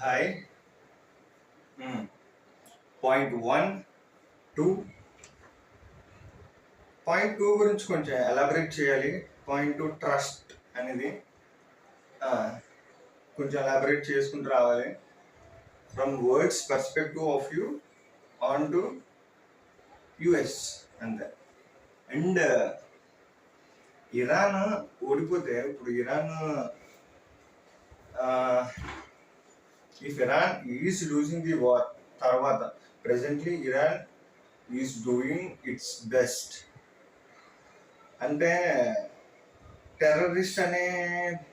Hi. Point 1, 2. Point 2 గురించి కొంచెం elaborate చేయాలి. పాయింట్ 2 ట్రస్ట్ అనేది కొంచెం ఎలాబరేట్ చేసుకుంటూ రావాలి. From words perspective of you on to US అంతే. అండ్ ఇరాన్ ఓడిపోతే ఇప్పుడు Iran if Iran is losing the war తర్వాత presently Iran is doing its best. అంటే టెర్రరిస్ట్ అనే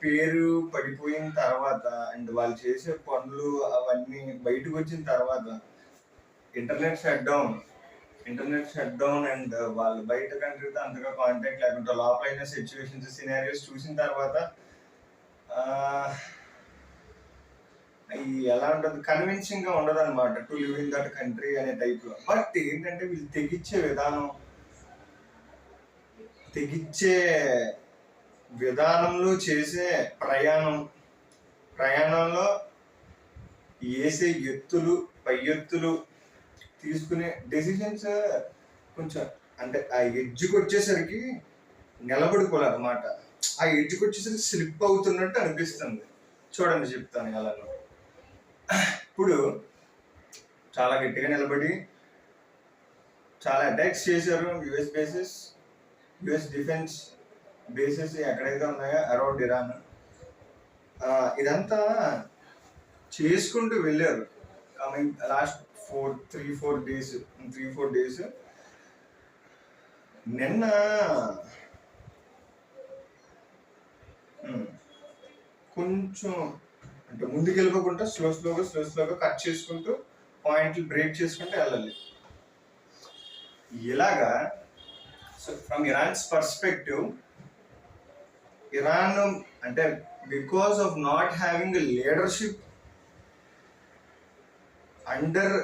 పేరు పడిపోయిన తర్వాత అండ్ వాళ్ళు చేసే పనులు అవన్నీ బయటకు వచ్చిన తర్వాత ఇంటర్నెట్ షట్ డౌన్ అండ్ వాళ్ళు బయట కంట్రీతో అంతగా కాంటాక్ట్ లేకుండా లోపలైన సిచ్యువేషన్స్ సినారియోస్ చూసిన తర్వాత ఎలా ఉంటుంది, కన్విన్సింగ్ గా ఉండదు అనమాట to live in that country అనే టైప్ లో. బట్ ఏంటంటే వీళ్ళు తెగించే విధానంలో చేసే ప్రయాణంలో వేసే పై ఎత్తులు తీసుకునే డెసిషన్స్ కొంచెం అంటే ఆ ఎడ్జ్కి వచ్చేసరికి నిలబడుకోవాలన్నమాట. ఆ ఎడ్జ్కి వచ్చేసరికి స్లిప్ అవుతున్నట్టు అనిపిస్తుంది. చూడండి, చెప్తాను ఎలానో. ఇప్పుడు చాలా గట్టిగా నిలబడి చాలా అటాక్స్ చేశారు. యుఎస్ డిఫెన్స్ బేసెస్ ఎక్కడైతే ఉన్నాయో అరౌండ్ ఇరాన్, ఇదంతా చేసుకుంటూ వెళ్ళారు. Coming last 3-4 days. నిన్న కొంచెం అంటే ముందుకు వెళ్ళిపోకుండా స్లోగా కట్ చేసుకుంటూ పాయింట్లు బ్రేక్ చేసుకుంటూ వెళ్ళాలి. ఇలాగా ఫ్రమ్ ఇరాన్స్ పర్స్పెక్టివ్, ఇరాన్ అంటే because of not having leadership under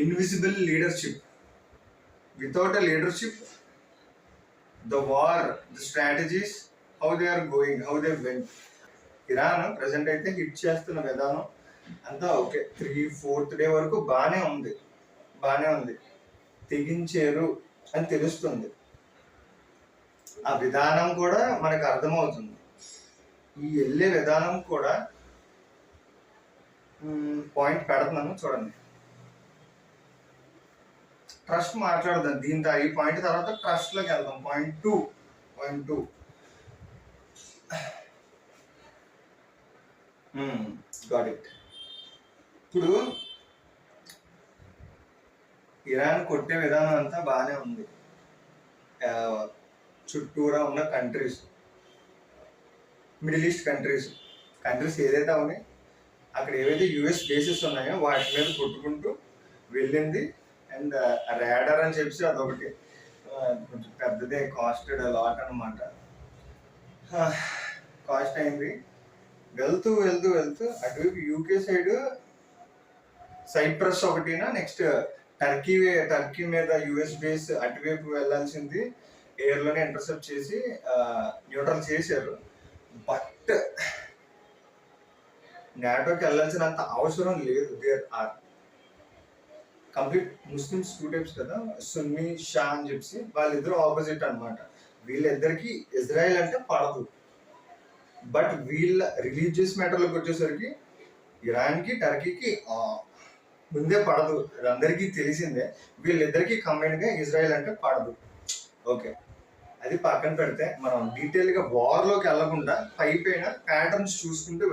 invisible leadership, without a leadership, the war, the strategies, how they are going, how they went. Iran present అయితే హిట్ చేస్తున్న విధానం అంతా ఓకే. 3-4th డే వరకు బాగానే ఉంది. తెగించారు అని తెలుస్తుంది. ఆ విధానం కూడా మనకు అర్థమవుతుంది. ఈ వెళ్ళే విధానం కూడా పాయింట్ పెడుతున్నాను చూడండి. ట్రస్ట్ మాట్లాడదాం దీంతో. ఈ పాయింట్ తర్వాత ట్రస్ట్ లోకి వెళ్దాం. Point two got it. ఇప్పుడు ఇరాన్ కొట్టే విధానం అంతా బాగానే ఉంది. చుట్టూరా ఉన్న కంట్రీస్, మిడిల్ ఈస్ట్ కంట్రీస్ ఏదైతే ఉన్నాయి అక్కడ ఏవైతే యుఎస్ బేసెస్ ఉన్నాయో వాటి మీద కొట్టుకుంటూ వెళ్ళింది. అండ్ ర్యాడర్ అని చెప్పి అదొకటి కొంచెం పెద్దదే, కాస్టెడ్ లాట్ అనమాట. కాస్ట్ అయింది. వెళ్తూ అటువైపు యూకే సైడ్ సైప్రస్ ఒకటినా, నెక్స్ట్ టర్కీ మీద యుఎస్ బేస్ అటువైపు వెళ్ళాల్సింది ఎయిర్లోనే ఇంటర్సెప్ట్ చేసి న్యూట్రల్ చేశారు. బట్ నాటోకి వెళ్ళాల్సినంత అవసరం లేదు. There are complete Muslims 2 types కదా, సున్నీ షా అని చెప్పి వాళ్ళిద్దరు ఆపోజిట్ అనమాట. వీళ్ళిద్దరికి ఇజ్రాయెల్ అంటే పడదు. బట్ వీళ్ళ రిలీజియస్ మ్యాటర్లోకి వచ్చేసరికి ఇరాన్కి టర్కీకి ముందే పడదు. అందరికీ తెలిసిందే. వీళ్ళిద్దరికి కంబైన్డ్గా ఇజ్రాయెల్ అంటే పడదు. ఓకే, అది పక్కన పెడితే మనం డీటెయిల్గా వార్లోకి వెళ్ళకుండా పైన ప్యాటర్న్స్ చూసుకుంటూ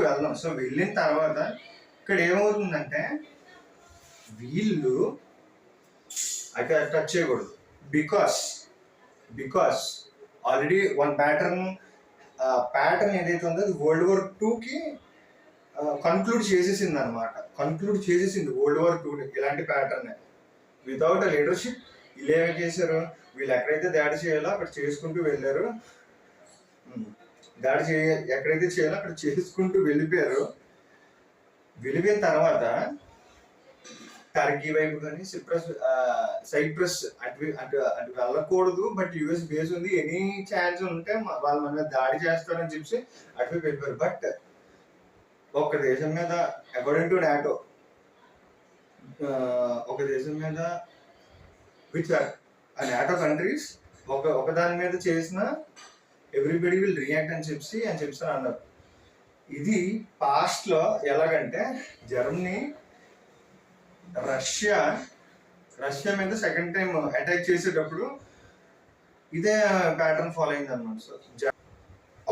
వెళ్దాం. సో వెళ్ళిన తర్వాత ఇక్కడ ఏమవుతుందంటే వీళ్ళు అక్కడ టచ్ చేయకూడదు. బికాస్ ఆల్రెడీ వన్ ప్యాటర్న్ ఏదైతే ఉందో అది World War IIకి కన్క్లూడ్ చేసేసింది అనమాట. World War II ఇలాంటి ప్యాటర్న్ వితౌట్ లీడర్షిప్. వీళ్ళు ఏమి చేశారు, వీళ్ళు ఎక్కడైతే దాడి చేయాలో అక్కడ చేసుకుంటూ వెళ్ళారు. ఎక్కడైతే చేయాలో అక్కడ చేసుకుంటూ వెళ్ళిపోయారు. వెళ్ళిపోయిన తర్వాత టర్కీ వైపు కానీ సైప్రస్ అటు అటు అటు వెళ్ళకూడదు, బట్ యుఎస్ బేస్ ఉంది, ఎనీ ఛాన్స్ ఉంటే వాళ్ళు మన మీద దాడి చేస్తారని చెప్పి అటువైపు వెళ్ళిపోయారు. బట్ ఒక దేశం మీద అకార్డింగ్ టు నాటో, ఒక దేశం మీద విచ్ ఆర్ నాటో కంట్రీస్ ఒక దాని మీద చేసిన ఎవ్రీబడి విల్ రియాక్ట్ అని చెప్పి అన్నారు. ఇది పాస్ట్ లో ఎలాగంటే జర్మనీ రష్యా మీద సెకండ్ టైం అటాక్ చేసేటప్పుడు ఇదే ప్యాటర్న్ ఫాలో అయింది అనమాట. సో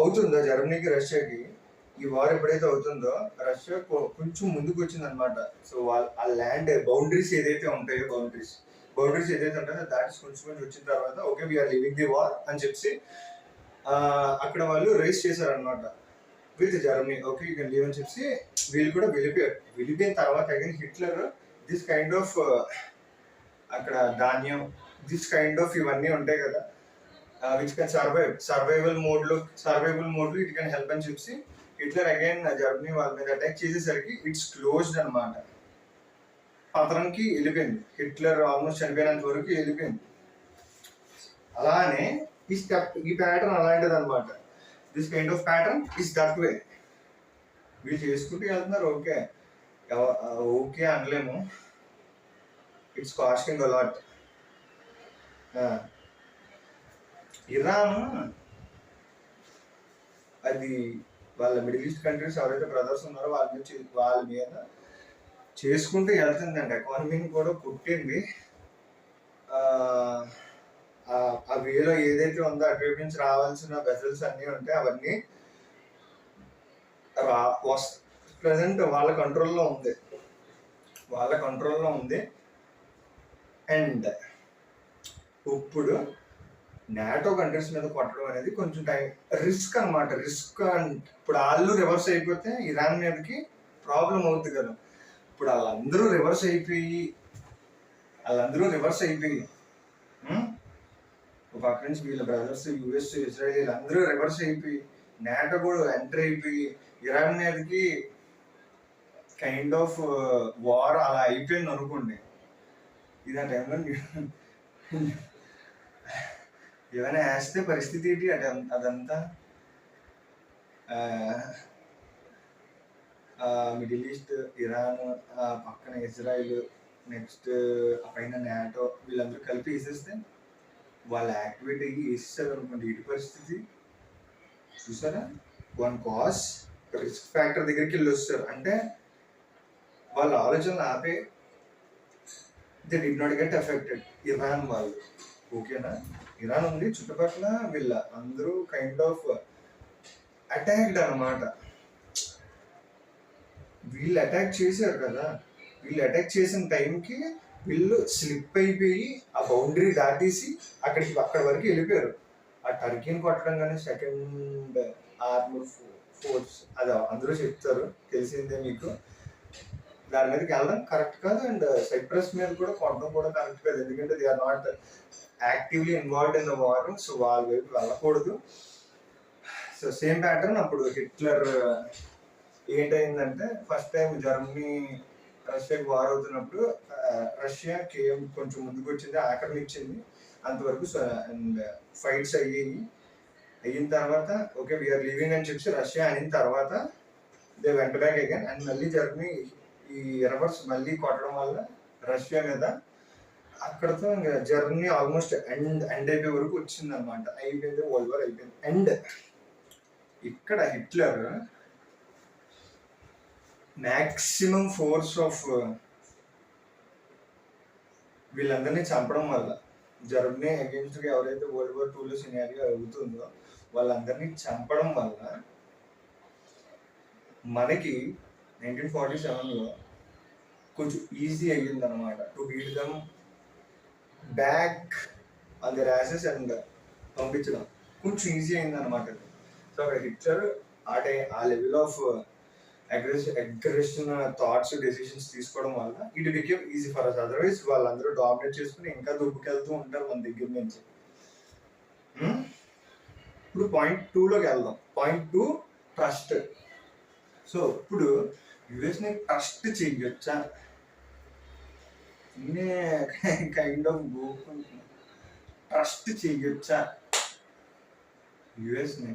అవుతుందో జర్మనీకి రష్యాకి ఈ వార్ ఎప్పుడైతే అవుతుందో రష్యా కొంచెం ముందుకు వచ్చింది అనమాట. సో ఆ ల్యాండ్ బౌండరీస్ ఏదైతే ఉంటాయో బౌండరీస్ ఏదైతే ఉంటాయో దాటి కొంచెం వచ్చిన తర్వాత okay we're living the war అని చెప్పి అక్కడ వాళ్ళు రేస్ చేశారనమాట with Germany. Okay you can leave అని చెప్పి వీళ్ళు కూడా వెళ్ళిపోయిన తర్వాత again Hitler this kind of అక్కడ ధాన్యం దిస్ కైండ్ ఆఫ్ ఇవన్నీ ఉంటాయి కదా విచ్ కెన్ సర్వైవల్ మోడ్లో ఇట్ కెన్ హెల్ప్ అని చెప్పి హిట్లర్ అగైన్ జర్మనీ వాళ్ళ మీద అటాక్ చేసేసరికి ఇట్స్ క్లోజ్డ్ అనమాట. పతనంకి వెళ్ళిపోయింది, హిట్లర్ ఆల్మోస్ట్ చనిపోయినంత వరకు వెళ్ళిపోయింది. అలానే ఈ ప్యాటర్న్ అలాంటిది అనమాట. This kind of pattern is that way. వీళ్ళు చేసుకుంటూ వెళ్తున్నారు. ఓకే అనలేము, ఇట్స్ కాస్టింగ్ అలాట్. ఇరాన్ అది వాళ్ళ మిడిల్ ఈస్ట్ కంట్రీస్ ఎవరైతే బ్రదర్స్ ఉన్నారో వాళ్ళ మీద చేసుకుంటూ వెళ్తుందండి. ఎకానమీని కూడా పుట్టింది. ఆ వేలో ఏదైతే ఉందో అటువైపు నుంచి రావాల్సిన వెసల్స్ అన్నీ ఉంటాయి, అవన్నీ ప్రజెంట్ వాళ్ళ కంట్రోల్లో ఉంది. అండ్ ఇప్పుడు నాటో కంట్రీస్ మీద కొట్టడం అనేది కొంచెం రిస్క్ అనమాట. ఇప్పుడు వాళ్ళు రివర్స్ అయిపోతే ఇరాన్ మీదకి ప్రాబ్లం అవుతుంది కదా. ఇప్పుడు వాళ్ళందరూ రివర్స్ అయిపోయి ఒక పక్క నుంచి వీళ్ళ బ్రదర్స్ యుఎస్ ఇజ్రాయెల్ అందరూ రివర్స్ అయిపోయి నాటో కూడా ఎంటర్ అయిపోయి ఇరాన్ మీదకి కైండ్ ఆఫ్ వార్ అలా అయిపోయింది అనుకోండి. ఇది ఆ టైంలో ఏమైనా వేస్తే పరిస్థితి ఏంటి అదంతా మిడిల్ ఈస్ట్, ఇరాన్, పక్కన ఇజ్రాయిల్, నెక్స్ట్ పైన నాటో వీళ్ళందరూ కలిపి వేసేస్తే వాళ్ళు యాక్టివేట్ అయ్యి వేసేసారు అనుకోండి. ఇటు పరిస్థితి చూసారా, వన్ కాజ్ రిస్క్ ఫ్యాక్టర్ దగ్గరికి వెళ్ళి వస్తారు. అంటే వాళ్ళ ఆలోచనలు ఆపే they did not get affected. Iran వాళ్ళు ఓకేనా, ఇరాన్ ఉంది చుట్టుపక్కల, వీళ్ళ అందరూ కైండ్ ఆఫ్ అటాక్డ్ అనమాట. వీళ్ళు అటాక్ చేశారు కదా, వీళ్ళు అటాక్ చేసిన టైంకి వీళ్ళు స్లిప్ అయిపోయి ఆ బౌండరీ దాటేసి అక్కడి వరకు వెళ్ళిపోయారు. ఆ టర్కీని కొట్టడం కానీ సెకండ్ ఆర్మర్ ఫోర్స్ అది అందరూ చెప్తారు, తెలిసిందే మీకు. దాని మీదకి వెళ్ళడం కరెక్ట్ కాదు. అండ్ సైప్రస్ మీద కూడా కొట్టడం కూడా కరెక్ట్ కాదు, ఎందుకంటే they are not actively involved in the war. So వాళ్ళ వైపు వెళ్ళకూడదు. సో సేమ్ ప్యాటర్న్ అప్పుడు హిట్లర్ ఏంటైందంటే ఫస్ట్ టైం జర్మనీ రష్యాకి వార్ అవుతున్నప్పుడు రష్యా కొంచెం ముందుకు వచ్చింది, ఆక్రమించింది అంతవరకు. అండ్ ఫైట్స్ అయిన తర్వాత ఓకే వీఆర్ లీవింగ్ అని చెప్పి రష్యా అయిన తర్వాత దే వెంట బ్యాక్ అగైన్. అండ్ మళ్ళీ జర్మనీ ఈ రివర్స్ మళ్ళీ కొట్టడం వల్ల రష్యా మీద అక్కడతో ఇంకా జర్మనీ ఆల్మోస్ట్ ఎండ్ అయిపోయే వరకు వచ్చింది అనమాట. అయిపోయింది, వరల్డ్ వార్ అయిపోయింది. అండ్ ఇక్కడ హిట్లర్ మ్యాక్సిమం ఫోర్స్ ఆఫ్ వీళ్ళందరినీ చంపడం వల్ల జర్మనీ అగేన్స్ట్గా ఎవరైతే వరల్డ్ వార్ 2లో సినారియో అవుతుందో వాళ్ళందరినీ చంపడం వల్ల మనకి 1947లో కొంచెం ఈజీ అయ్యింది అనమాట to beat them back on the races and పంపించడం కొంచెం ఈజీ అయింది అనమాట. సో అక్కడ హిట్లర్ ఆ level of aggression thoughts decisions తీసుకోవడం వల్ల it became easy for us. Otherwise వాళ్ళందరూ డామినేట్ చేసుకుని ఇంకా దుబ్బుకెళ్తూ ఉంటారు మన దగ్గర నుంచి. ఇప్పుడు పాయింట్ 2లోకి వెళ్దాం. Point 2 trust. సో ఇప్పుడు యుఎస్ని ట్రస్ట్ చేయొచ్చా? కైండ్ ఆఫ్ గోకుంటున్నా. ట్రస్ట్ చేయొచ్చా యుఎస్ని?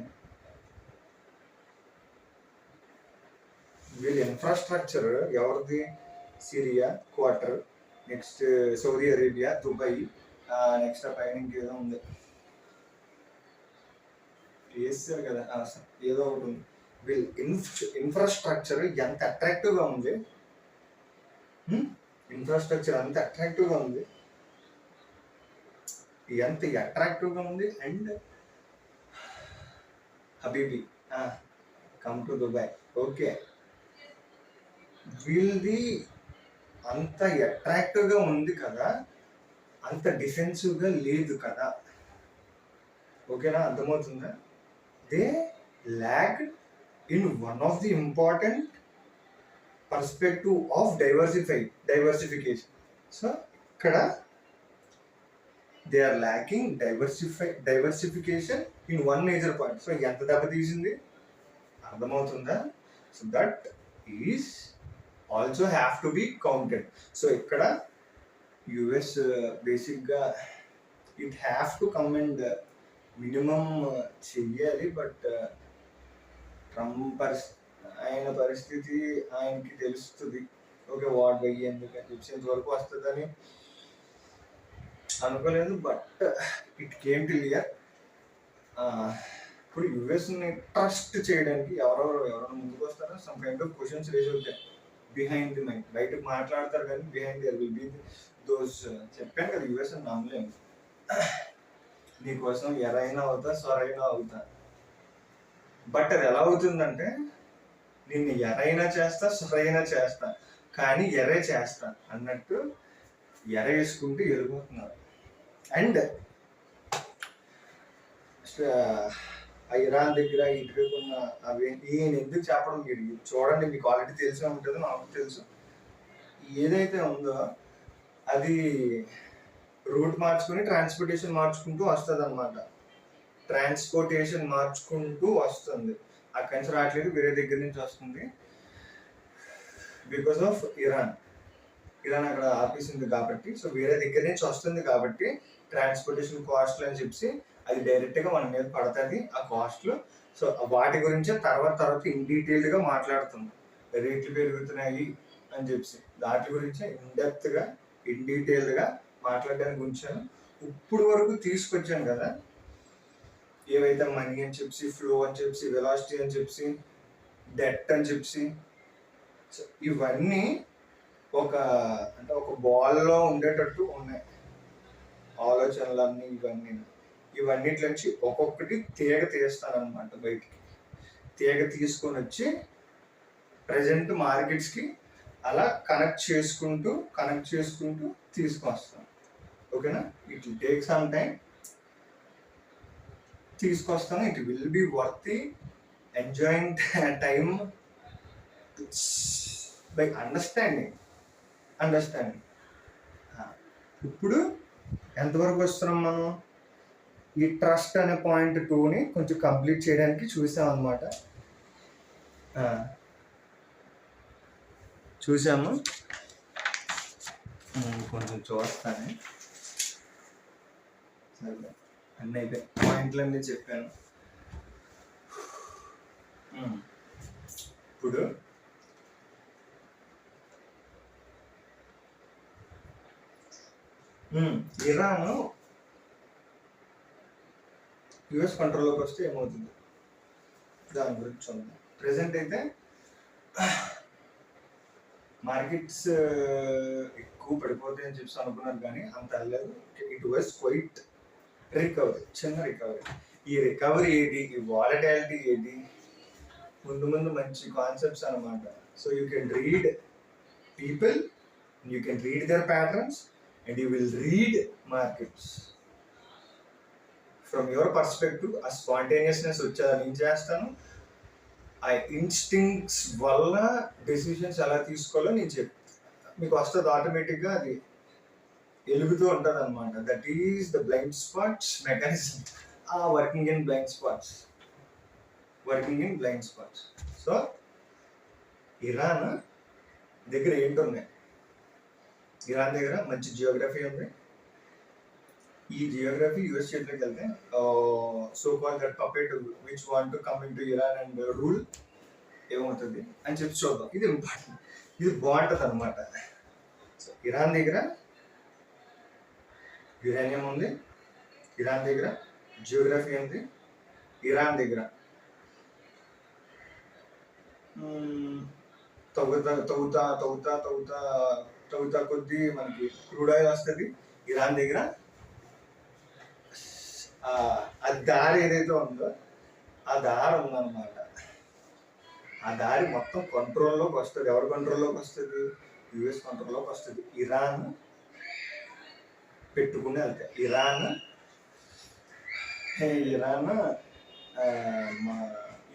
వీళ్ళ ఇన్ఫ్రాస్ట్రక్చర్ ఎవరిది? Syria, Qatar, next Saudi Arabia, Dubai, next పైన ఇంకేదో ఉంది, వేస్తారు కదా ఏదో ఒకటి ఉంది. వీళ్ళ ఇన్ఫ్రాస్ట్రక్చర్ ఎంత అట్రాక్టివ్గా ఉంది, ఇన్ఫ్రాస్ట్రక్చర్ అంత అట్రాక్టివ్గా ఉంది, ఎంత అట్రాక్టివ్గా ఉంది. And habibi come to Dubai. Okay, వీళ్ళది అంత అట్రాక్టివ్గా ఉంది కదా, అంత డిఫెన్సివ్గా లేదు కదా. ఓకేనా, అర్థమవుతుందా? They lack in one of the important perspective of diversification. So ఇక్కడ they are lacking diversification in one major point. So ఎంత దెబ్బతీసింది అర్థమవుతుందా? So that is also have to be counted. So ఇక్కడ యుఎస్ బేసిక్గా it have to come and minimum చెయ్యాలి. But Trump ఆయన పరిస్థితి ఆయనకి తెలుస్తుంది. ఓకే, వాట్ బై ఎందుకని చెప్పి ఇంతవరకు వస్తుందని అనుకోలేదు. But it came to clear. ఇప్పుడు యుఎస్ని ట్రస్ట్ చేయడానికి ఎవరైనా ముందుకు వస్తారో some kind of questions raise అవుతాయి బిహైండ్ ది మైండ్. బయటకు మాట్లాడతారు కానీ behind there will be those. చెప్పాను కదా, యుఎస్ అని నమ్మలేము. నీకోసం ఎరైనా అవుతా, సొరైనా అవుతా. బట్ అది ఎలా అవుతుందంటే, నిన్ను ఎరైనా చేస్తా, సొరైనా చేస్తా, కానీ ఎరే చేస్తా అన్నట్టు ఎర వేసుకుంటూ వెళ్ళిపోతున్నారు. అండ్ ఇరాన్ దగ్గర ఇటుకున్న అవి ఈయన ఎందుకు చెప్పడం, మీరు చూడండి, మీకు ఆల్రెడీ తెలిసే ఉంటుంది, నాకు తెలుసు. ఏదైతే ఉందో అది రూట్ మార్చుకుని ట్రాన్స్పోర్టేషన్ మార్చుకుంటూ వస్తుంది అనమాట. ట్రాన్స్పోర్టేషన్ మార్చుకుంటూ వస్తుంది, అక్కడి నుంచి రావట్లేదు, వేరే దగ్గర నుంచి వస్తుంది. బికాస్ ఆఫ్ ఇరాన్ అక్కడ ఆఫీస్ ఉంది కాబట్టి, సో వేరే దగ్గర నుంచి వస్తుంది కాబట్టి ట్రాన్స్పోర్టేషన్ కాస్ట్లు అని చెప్పి అది డైరెక్ట్గా మన మీద పడుతుంది ఆ కాస్ట్లు. సో వాటి గురించే తర్వాత ఇన్ డీటెయిల్డ్గా మాట్లాడుతుంది. రేట్లు పెరుగుతున్నాయి అని చెప్పి దాటి గురించే ఇన్ డీటెయిల్డ్గా మాట్లాడడానికి ఉంచాను. ఇప్పుడు వరకు తీసుకొచ్చాను కదా, ఏవైతే మనీ అని చెప్పి, ఫ్లో అని చెప్పి, వెలాసిటీ అని చెప్పి, డెట్ అని చెప్పి, సో ఇవన్నీ ఒక బాల్లో ఉండేటట్టు ఉన్నాయి ఆలోచనలన్నీ. ఇవన్నిటి నుంచి ఒక్కొక్కటి తీస్తానన్నమాట బయటికి. తీసుకొని వచ్చి ప్రజెంట్ మార్కెట్స్కి అలా కనెక్ట్ చేసుకుంటూ తీసుకొస్తాను. ఓకేనా, it will take some time. తీసుకొస్తాను. It will be worthy enjoying time by understanding. ఇప్పుడు ఎంతవరకు వస్తున్నాం మనం? ఈ ట్రస్ట్ అనే పాయింట్ 2ని కొంచెం కంప్లీట్ చేయడానికి చూసాము. కొంచెం చూస్తాను. సరే, అన్నీ అయితే పాయింట్లన్నీ చెప్పాను. ఇప్పుడు ఇరాన్ యుఎస్ కంట్రోల్లోకి వస్తే ఏమవుతుంది దాని గురించి చూద్దాం. ప్రెసెంట్ అయితే మార్కెట్స్ ఎక్కువ పడిపోతాయి అని చెప్పి అనుకున్నారు, కానీ అంత వెళ్ళలేదు. ఇట్ వాజ్ క్వైట్ రికవరీ, చిన్న రికవరీ. ఈ రికవరీ ఏంటి, ఈ వాలటాలిటీ ఏంటి, ముందు మంచి కాన్సెప్ట్స్ అనమాట. So you can read people, you can read their patterns, and you will read markets from your perspective. ఆ స్పాంటేనియస్నెస్ వచ్చేది నేను చేస్తాను. ఆ ఇన్స్టింక్ట్స్ వల్ల డెసిషన్స్ ఎలా తీసుకోవాలో నేను మీకు వస్తుంది ఆటోమేటిక్గా. అది వెలుగుతూ ఉంటుంది అనమాట. That is the blind spots mechanism. Working in blind spots. So Iran దగ్గర ఏంటున్నాయి, ఇరాన్ దగ్గర మంచి జియోగ్రఫీ ఉంది. ఈ జియోగ్రఫీ యూఎస్ చేతిలోకి వెళ్తే so call that puppet which want to come in to Iran and rule ఏమవుతుంది అని చెప్పి చూద్దాం. ఇది ఇంపార్టెంట్, ఇది బాగుంటుంది అనమాట. సో ఇరాన్ దగ్గర యురేనియం ఉంది, ఇరాన్ దగ్గర జియోగ్రఫీ ఉంది, ఇరాన్ దగ్గర తవ్వుతా కొద్దీ మనకి క్రూడ్ ఆయిల్ వస్తుంది. ఇరాన్ దగ్గర ఆ దారి ఏదైతే ఉందో ఆ దారి ఉందన్నమాట. ఆ దారి మొత్తం కంట్రోల్లోకి వస్తుంది. ఎవరి కంట్రోల్లోకి వస్తుంది? యుఎస్ కంట్రోల్లోకి వస్తుంది. ఇరాన్ పెట్టుకుని వెళ్తాయి. ఇరాన్ మా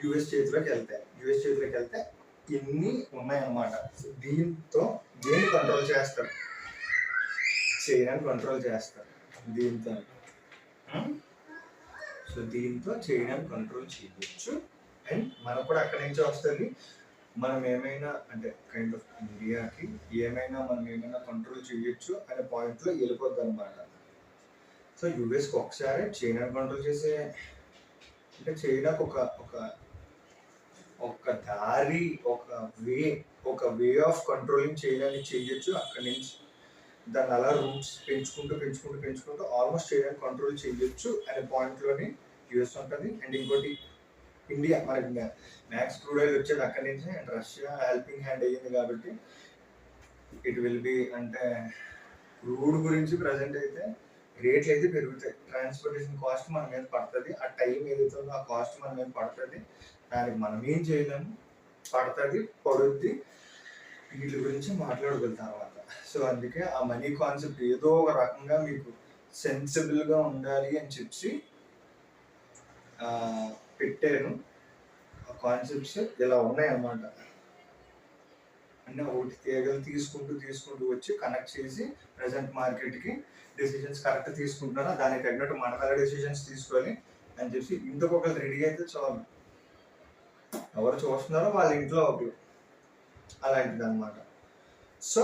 యుఎస్ చేతిలోకి వెళ్తాయి. యుఎస్ చేతిలోకి వెళ్తే ఇన్ని ఉన్నాయన్నమాట. దీంతో దేన్ని కంట్రోల్ చేస్తారు? చైనాని కంట్రోల్ చేస్తారు దీంతో. సో దీంతో చైనాని కంట్రోల్ చేయవచ్చు. అండ్ మనకు కూడా అక్కడి నుంచి వస్తుంది. మనం ఏమైనా అంటే కైండ్ ఆఫ్ ఇండియాకి మనం ఏమైనా కంట్రోల్ చేయొచ్చు అనే పాయింట్లో వెళ్ళిపోద్ది అనమాట. సో యుఎస్కి ఒకసారి చైనాని కంట్రోల్ చేసే అంటే చైనాకు ఒక దారి, ఒక వే ఆఫ్ కంట్రోలింగ్ చైనాని చేయొచ్చు. అక్కడి నుంచి దాన్ని అలా రూట్స్ పెంచుకుంటూ ఆల్మోస్ట్ చైనాని కంట్రోల్ చేయొచ్చు అనే పాయింట్లోని యుఎస్ ఉంటుంది. అండ్ ఇంకోటి ఇండియా, మనకి మ్యాక్స్ క్రూడ్ ఆయిల్ వచ్చేది అక్కడి నుంచి. అండ్ రష్యా హెల్పింగ్ హ్యాండ్ అయ్యింది కాబట్టి ఇట్ విల్ బి అంటే క్రూడ్ గురించి ప్రజెంట్ అయితే రేట్లు అయితే పెరుగుతాయి. ట్రాన్స్పోర్టేషన్ కాస్ట్ మన మీద పడుతుంది. ఆ టైం ఏదైతే ఉందో ఆ కాస్ట్ మన మీద పడుతుంది. దానికి మనం ఏం చేయలేము, పడుద్ది. వీటి గురించి మాట్లాడుకున్న తర్వాత సో అందుకే ఆ మనీ కాన్సెప్ట్ ఏదో ఒక రకంగా మీకు సెన్సిబుల్గా ఉండాలి అని చెప్పి పెట్టాను. ఆ కాన్సెప్ట్స్ ఇలా ఉన్నాయన్నమాట. అంటే ఒకటి తీగలు తీసుకుంటూ వచ్చి కనెక్ట్ చేసి ప్రజెంట్ మార్కెట్కి డెసిషన్స్ కరెక్ట్ తీసుకుంటున్నారా, దానికి తగినట్టు మన డెసిషన్స్ తీసుకోవాలి అని చెప్పి ఇంకొకరు రెడీ అయితే చాలు. ఎవరు చూస్తున్నారో వాళ్ళ ఇంట్లో ఒకరు, అలాంటిది అనమాట. సో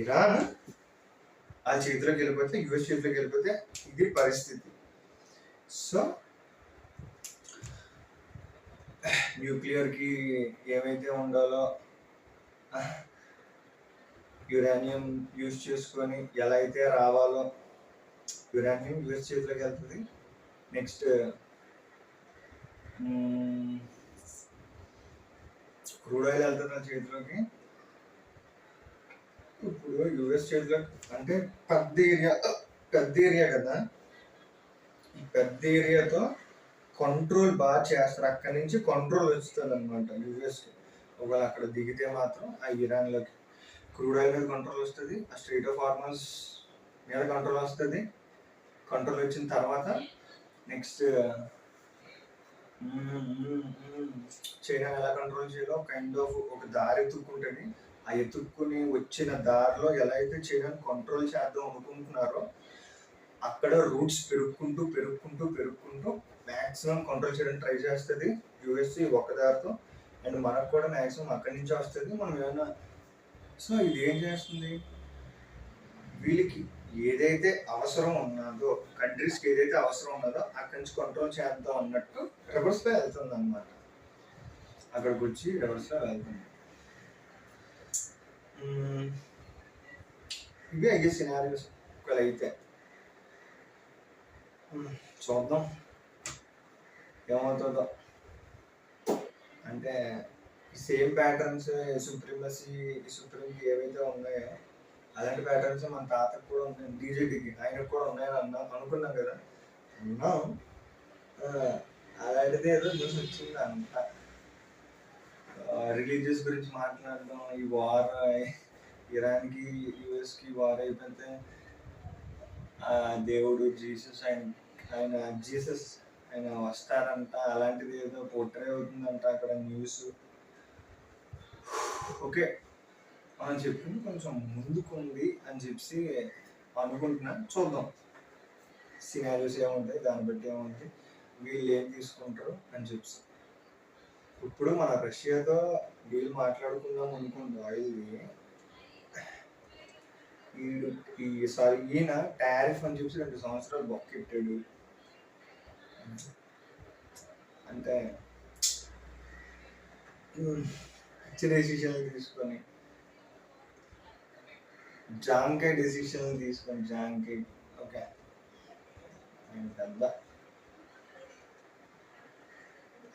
ఇరాన్ ఆ చేతిలోకి వెళ్ళిపోతే, యుఎస్ చేతిలోకి వెళ్ళిపోతే ఇది పరిస్థితి. సో న్యూక్లియర్కి ఏమైతే ఉండాలో యురేనియం యూజ్ చేసుకొని ఎలా అయితే రావాలో యురేనియం యుఎస్ చేతిలోకి వెళ్తుంది. నెక్స్ట్ క్రూడ్ ఆయిల్ వెళ్తుంది ఆ చేతిలోకి. ఇప్పుడు యుఎస్ చేతిలో అంటే పెద్ద ఏరియా కదా, ఈ పెద్ద ఏరియాతో కంట్రోల్ బాగా చేస్తారు. అక్కడి నుంచి కంట్రోల్ వస్తుంది అనమాట యుఎస్కి. ఒకవేళ అక్కడ దిగితే మాత్రం ఆ ఇరాన్లోకి క్రూడ్ ఆయిల్ మీద కంట్రోల్ వస్తుంది, ఆ స్ట్రెయిట్ ఆఫ్ హార్మోజ్ మీద కంట్రోల్ వస్తుంది. కంట్రోల్ వచ్చిన తర్వాత నెక్స్ట్ చైనా ఎలా కంట్రోల్ చేయాలో కైండ్ ఆఫ్ ఒక దారి ఎత్తుక్కుంటుంది. ఆ ఎత్తుక్కుని వచ్చిన దారిలో ఎలా అయితే చైనాని కంట్రోల్ చేద్దాం అనుకుంటున్నారో అక్కడ రూట్స్ పెరుగుకుంటూ మ్యాక్సిమం కంట్రోల్ చేయడానికి ట్రై చేస్తుంది యుఎస్సి ఒక్క దారితో. అండ్ మనకు కూడా మ్యాక్సిమం అక్కడి నుంచి వస్తుంది. మనం ఏమైనా సో ఇది ఏం చేస్తుంది, వీళ్ళకి ఏదైతే అవసరం ఉన్నదో, కంట్రీస్కి ఏదైతే అవసరం ఉన్నదో అక్కడి నుంచి కంట్రోల్ చేద్దాం అన్నట్టు రివర్స్లో వెళ్తుంది అనమాట. అక్కడికి వచ్చి రివర్స్లో వెళ్తుంది. ఇవి అయ్యే సినారియోస్ ఒకవేళ అయితే. చూద్దాం ఏమవుతుందో. అంటే సేమ్ ప్యాటర్న్స్ సుప్రీంకి ఏవైతే ఉన్నాయో అలాంటి ప్యాటర్న్స్ మన తాతకు కూడా ఉన్నాయి, డీజేటీకి ఆయనకు కూడా ఉన్నాయని అనుకున్నాం కదా. ఉన్నాం, అలాంటిది ఏదో న్యూస్ వచ్చింది అంట. రిలీజియస్ గురించి మాట్లాడడం, ఈ వార్ ఇరాన్కి యుఎస్కి వార్ అయిపోతే దేవుడు జీసస్ ఆయన వస్తారంట, అలాంటిది ఏదో పోర్ట్రే అవుతుందంట అక్కడ న్యూస్. ఓకే, మనం చెప్పింది కొంచెం ముందుకుంది అని చెప్పి అనుకుంటున్నాను. చూద్దాం సినారియోస్ ఏముంటాయి, దాన్ని బట్టి ఏముంది, వీళ్ళు ఏం తీసుకుంటారు అని చెప్పి. ఇప్పుడు మన రష్యాతో డీల్ మాట్లాడుకుందాం అనుకుంటాం ఆయిల్ది. ఈడు ఈయన టారిఫ్ అని చెప్పి 2 సంవత్సరాలు బొక్కెట్టాడు. అంటే పిచ్చి డెసిషన్లు తీసుకొని జాంకాయ్ డెసిషన్లు తీసుకొని జాంకాయ్ ఓకే పెద్ద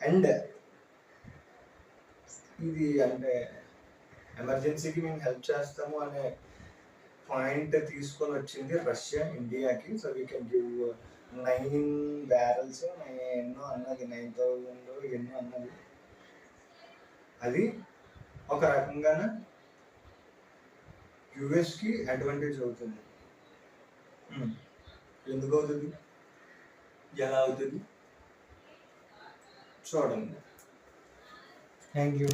అండ్ ఇది అంటే ఎమర్జెన్సీకి మేము హెల్ప్ చేస్తాము అనే పాయింట్ తీసుకొని వచ్చింది రష్యా ఇండియాకి. So we can give 9 barrels ఎన్నో అన్నది 9,000 ఎన్నో అన్నది. అది ఒక రకంగాన యుఎస్కి అడ్వాంటేజ్ అవుతుంది. ఎందుకు అవుతుంది, ఎలా అవుతుంది చూడండి. Thank you.